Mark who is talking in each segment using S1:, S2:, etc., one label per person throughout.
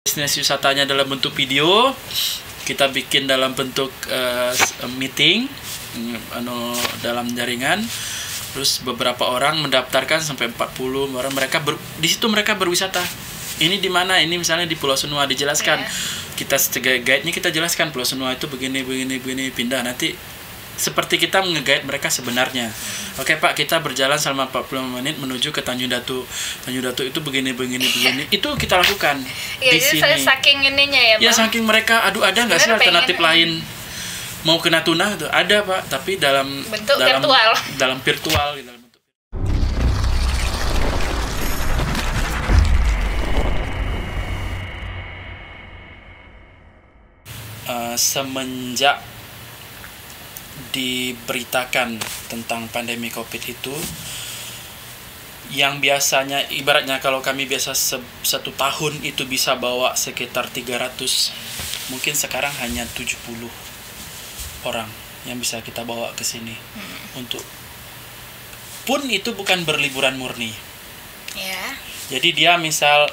S1: Bisnis wisatanya dalam bentuk video, kita bikin dalam bentuk meeting dalam jaringan. Terus beberapa orang mendaftarkan sampai 40 orang, di situ mereka berwisata. Ini di mana? Ini misalnya di Pulau Senua, dijelaskan. Kita sebagai guide-nya kita jelaskan Pulau Senua itu begini pindah. Nanti seperti kita nge-guide mereka sebenarnya. Oke Pak, kita berjalan selama 45 menit menuju ke Tanjung Datu. Tanjung Datu itu begini. Itu kita lakukan
S2: ya,
S1: di sini.
S2: Saya saking ininya ya, Bang.
S1: Ya saking mereka, ada nggak sih alternatif lain? Mau ke Natuna itu ada Pak, tapi dalam
S2: virtual.
S1: Dalam virtual gitu. Semenjak diberitakan tentang pandemi COVID itu, yang biasanya ibaratnya kalau kami biasa satu tahun itu bisa bawa sekitar 300, mungkin sekarang hanya 70 orang yang bisa kita bawa ke sini. Untuk pun itu bukan berliburan murni.
S2: Ya.
S1: Jadi dia misal,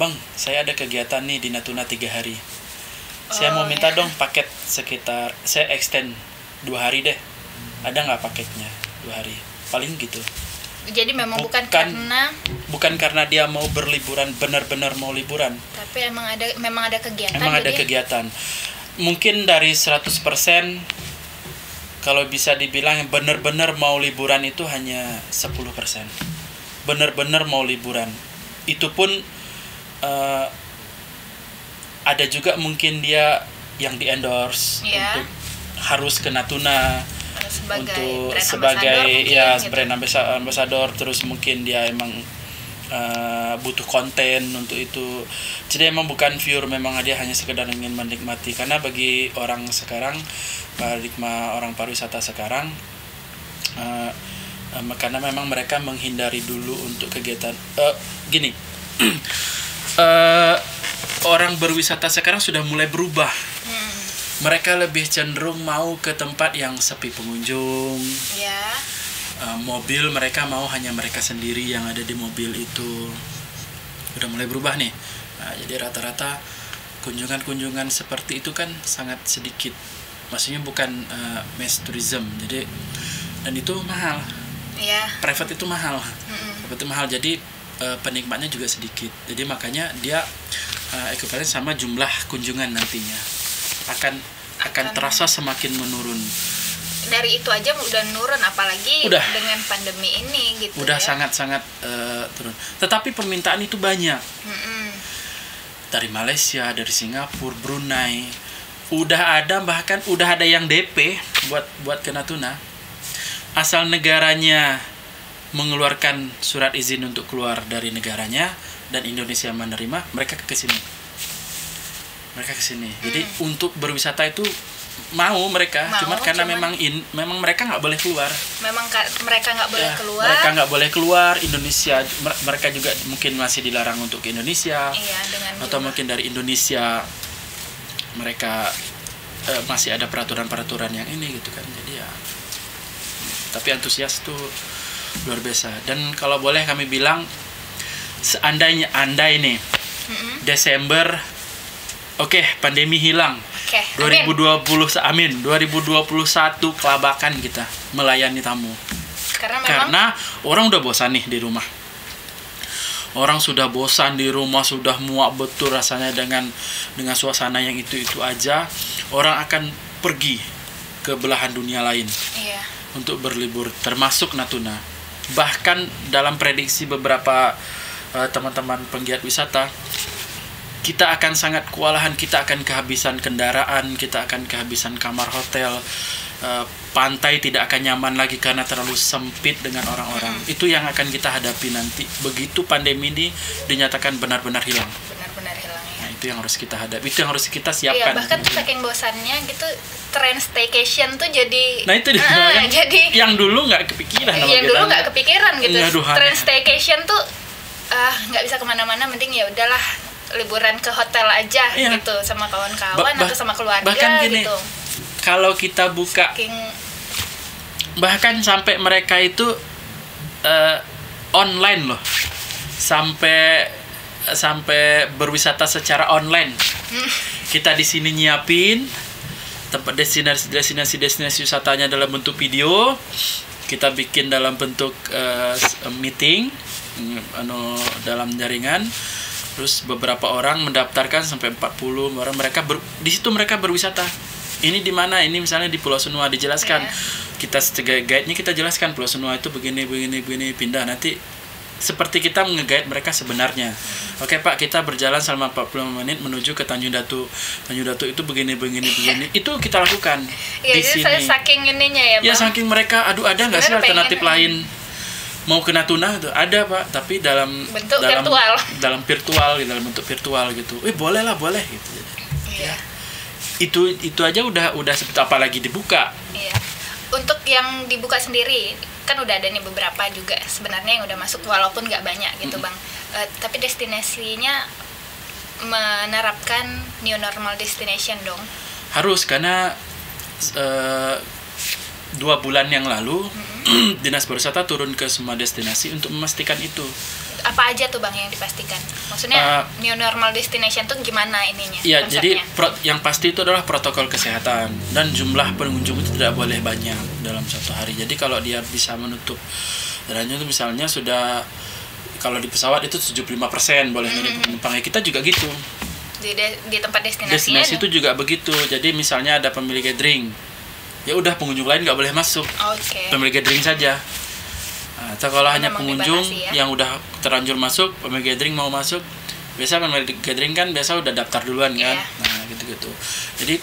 S1: Bang, saya ada kegiatan nih di Natuna 3 hari. Saya mau minta dong paket sekitar, saya extend 2 hari deh. Ada nggak paketnya 2 hari? Paling gitu.
S2: Jadi memang bukan
S1: karena dia mau berliburan, benar-benar mau liburan.
S2: Tapi memang ada kegiatan.
S1: Memang ada kegiatan. Mungkin dari 100%, kalau bisa dibilang benar-benar mau liburan itu hanya 10%. Benar-benar mau liburan. Itu pun ada juga mungkin dia yang di-endorse untuk harus ke Natuna sebagai brand ambassador, terus mungkin dia emang butuh konten untuk itu. Jadi emang bukan pure, memang dia hanya sekedar ingin menikmati. Karena bagi orang sekarang, paradigma orang pariwisata sekarang, karena memang mereka menghindari dulu untuk kegiatan gini. Orang berwisata sekarang sudah mulai berubah. Mereka lebih cenderung mau ke tempat yang sepi pengunjung. Mobil mereka mau hanya mereka sendiri yang ada di mobil itu. Udah mulai berubah nih. Nah, jadi rata-rata kunjungan seperti itu kan sangat sedikit. Maksudnya bukan mass tourism. Jadi, dan itu mahal. Private itu mahal. Private itu mahal. Jadi penikmatnya juga sedikit. Jadi makanya dia ekuivalen sama jumlah kunjungan nantinya akan terasa semakin menurun.
S2: Dari itu aja udah menurun, apalagi dengan pandemi ini gitu.
S1: Udah sangat-sangat turun. Tetapi permintaan itu banyak. Dari Malaysia, dari Singapura, Brunei. Bahkan udah ada yang DP buat ke Natuna. Asal negaranya mengeluarkan surat izin untuk keluar dari negaranya dan Indonesia menerima, mereka ke sini. Jadi untuk berwisata itu mau mereka, cuma karena memang mereka nggak boleh keluar.
S2: Mereka nggak boleh keluar.
S1: Mereka nggak boleh keluar Indonesia. Mereka juga mungkin masih dilarang untuk ke Indonesia. Atau mungkin dari Indonesia mereka masih ada peraturan yang ini gitu kan. Jadi ya. Tapi antusias tuh luar biasa. Dan kalau boleh kami bilang, seandainya nih Desember, pandemi hilang. 2020 amin. 2021 kelabakan kita melayani tamu. Karena orang udah bosan nih di rumah. Orang sudah bosan di rumah, sudah muak betul rasanya dengan suasana yang itu aja. Orang akan pergi ke belahan dunia lain untuk berlibur, termasuk Natuna. Bahkan dalam prediksi beberapa teman-teman penggiat wisata, kita akan sangat kewalahan, kita akan kehabisan kendaraan, kita akan kehabisan kamar hotel, pantai tidak akan nyaman lagi karena terlalu sempit dengan orang-orang. Itu yang akan kita hadapi nanti begitu pandemi ini dinyatakan benar-benar hilang. Nah, itu yang harus kita hadapi, itu yang harus kita siapkan.
S2: Bahkan saking bosannya gitu, tren staycation tuh jadi.
S1: Nah itu jadi yang dulu nggak kepikiran.
S2: Dulu nggak kepikiran gitu. Tren staycation tuh nggak bisa kemana-mana, mending ya udahlah liburan ke hotel aja gitu sama kawan-kawan atau sama keluarga.
S1: Bahkan gini,
S2: gitu.
S1: Kalau kita buka, bahkan sampai mereka itu online loh, sampai sampai berwisata secara online. Kita di sini nyiapin tempat destinasi wisatanya dalam bentuk video. Kita bikin dalam bentuk meeting dalam jaringan. Terus beberapa orang mendaftarkan sampai 40 orang, di situ mereka berwisata. Ini di mana? Ini misalnya di Pulau Senua, dijelaskan. Kita sebagai guide-nya kita jelaskan Pulau Senua itu begini pindah. Nanti seperti kita nge-guide mereka sebenarnya. Oke Pak, kita berjalan selama 45 menit menuju ke Tanjung Datu. Tanjung Datu itu begini. Itu kita lakukan
S2: di
S1: sini.
S2: Saya saking ininya ya Bang.
S1: Ya saking mereka, aduh ada nggak sih alternatif lain? Mau ke Natuna tuh ada Pak, tapi dalam virtual, dalam bentuk virtual gitu. Boleh gitu.
S2: Iya.
S1: Itu aja udah seperti apalagi dibuka.
S2: Iya. Untuk yang dibuka sendiri kan udah ada nih beberapa juga sebenarnya yang udah masuk walaupun nggak banyak gitu Bang. Tapi destinasinya menerapkan new normal destination dong.
S1: Harus, karena 2 bulan yang lalu Dinas Pariwisata turun ke semua destinasi untuk memastikan itu.
S2: Apa aja tuh Bang yang dipastikan? Maksudnya new normal destination tuh gimana ininya?
S1: Iya, jadi yang pasti itu adalah protokol kesehatan dan jumlah pengunjung itu tidak boleh banyak dalam satu hari. Jadi kalau dia bisa menutup jalannya itu misalnya sudah, kalau di pesawat itu 75% boleh dari penumpang. Kita juga gitu.
S2: Di tempat destinasi
S1: itu juga begitu. Jadi misalnya ada pemilik gathering, ya udah pengunjung lain nggak boleh masuk. Pemilik gathering saja. Atau kalau hanya pengunjung yang udah terlanjur masuk, pemilik gathering mau masuk, biasa pemilik gathering kan biasa udah daftar duluan kan. Nah gitu. Jadi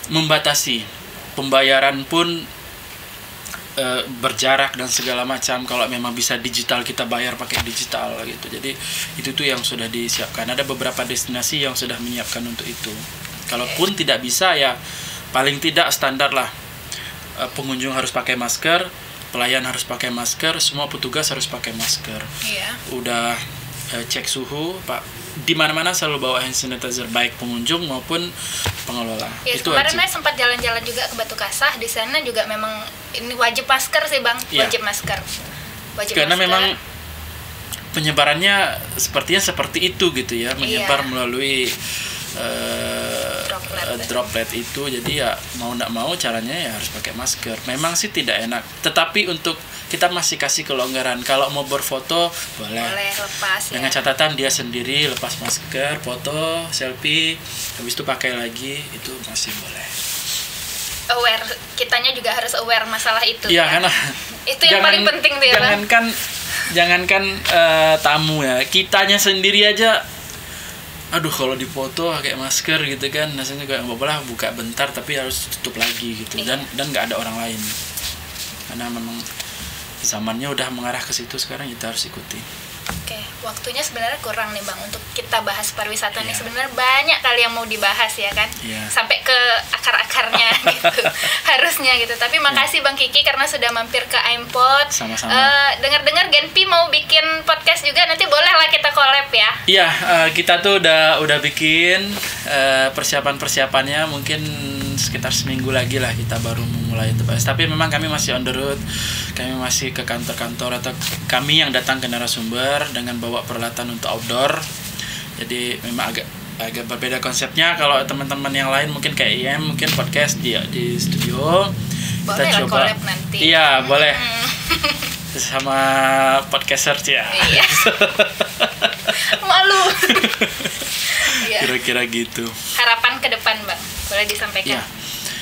S1: membatasi pembayaran pun berjarak dan segala macam. Kalau memang bisa digital, kita bayar pakai digital gitu. Jadi itu tuh yang sudah disiapkan. Ada beberapa destinasi yang sudah menyiapkan untuk itu. Kalaupun tidak bisa, ya paling tidak standar lah, pengunjung harus pakai masker, pelayan harus pakai masker, semua petugas harus pakai masker. Udah cek suhu Pak, di mana-mana selalu bawa hand sanitizer, baik pengunjung maupun pengelola. Itu
S2: kemarin saya sempat jalan-jalan juga ke Batu Kasah, di sana juga memang ini wajib masker sih Bang. Wajib masker.
S1: Karena memang penyebarannya seperti itu gitu ya, menyebar melalui droplet itu. Jadi ya mau nggak mau caranya ya harus pakai masker. Memang sih tidak enak, tetapi untuk kita masih kasih kelonggaran. Kalau mau berfoto boleh
S2: lepas,
S1: dengan catatan dia sendiri lepas masker, foto, selfie, habis itu pakai lagi, itu masih boleh.
S2: Aware, kitanya juga harus aware masalah itu.
S1: Iya, karena
S2: itu yang paling penting deh.
S1: Jangankan tamu ya, kitanya sendiri aja. Aduh, kalau dipoto pakai masker gitu kan, rasanya juga nggak boleh, buka bentar tapi harus tutup lagi gitu. Dan nggak ada orang lain, karena memang zamannya udah mengarah ke situ sekarang, kita harus ikuti.
S2: Oke, waktunya sebenarnya kurang nih Bang untuk kita bahas pariwisata nih. Sebenarnya banyak kali yang mau dibahas ya kan, sampai ke akar-akarnya gitu, harusnya gitu. Tapi makasih Bang Kiki karena sudah mampir ke Aimpod.
S1: Sama-sama.
S2: Dengar-dengar Genpi mau bikin podcast juga, nanti boleh lah kita collab ya.
S1: Iya, kita tuh udah bikin persiapannya, mungkin sekitar seminggu lagi lah kita baru memulai itu. Tapi memang kami masih on the road, kami masih ke kantor-kantor, atau kami yang datang ke narasumber dengan bawa peralatan untuk outdoor. Jadi memang agak berbeda konsepnya. Kalau teman-teman yang lain mungkin kayak IM, mungkin podcast di studio.
S2: Boleh kita coba collab nanti.
S1: Iya, boleh. Sama podcaster ya.
S2: Iya. Malu.
S1: Kira-kira gitu.
S2: Harapan ke depan Bang, boleh disampaikan?
S1: Ya.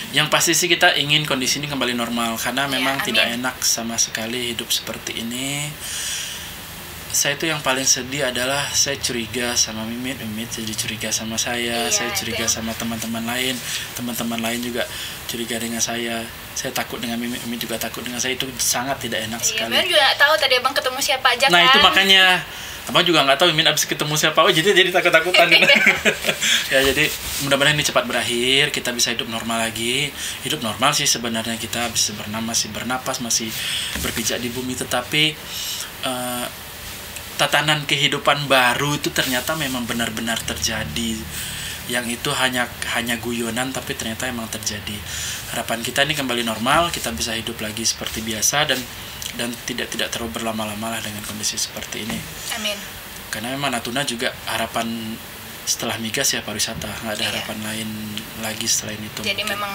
S1: Yang pasti sih kita ingin kondisi ini kembali normal, karena memang tidak enak sama sekali hidup seperti ini. Saya itu yang paling sedih adalah saya curiga sama Mimit jadi curiga sama saya curiga sama teman-teman lain juga curiga dengan saya takut dengan Mimit juga takut dengan saya. Itu sangat tidak enak sekali.
S2: Iya, juga nggak tahu tadi Abang ketemu siapa aja kan.
S1: Nah itu makanya Abang juga nggak tahu Mimin abis ketemu siapa, jadi takut-takutan. Ya jadi mudah-mudahan ini cepat berakhir, kita bisa hidup normal lagi. Hidup normal sih sebenarnya, kita bisa masih bernapas, masih berpijak di bumi, tetapi tatanan kehidupan baru itu ternyata memang benar-benar terjadi. Yang itu hanya guyonan, tapi ternyata memang terjadi. Harapan kita ini kembali normal, kita bisa hidup lagi seperti biasa dan tidak terlalu berlama-lama lah dengan kondisi seperti ini.
S2: Amin.
S1: Karena memang Natuna juga harapan setelah migas ya pariwisata, nggak ada harapan lain lagi selain itu.
S2: Jadi memang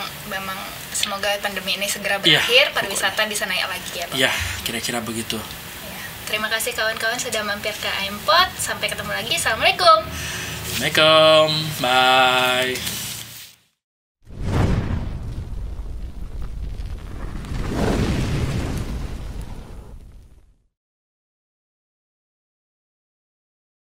S2: semoga pandemi ini segera berakhir, pariwisata bisa naik lagi ya Bang.
S1: Iya, kira-kira begitu.
S2: Terima kasih kawan-kawan sudah mampir ke AIMPod. Sampai ketemu lagi. Assalamualaikum.
S1: Assalamualaikum. Bye.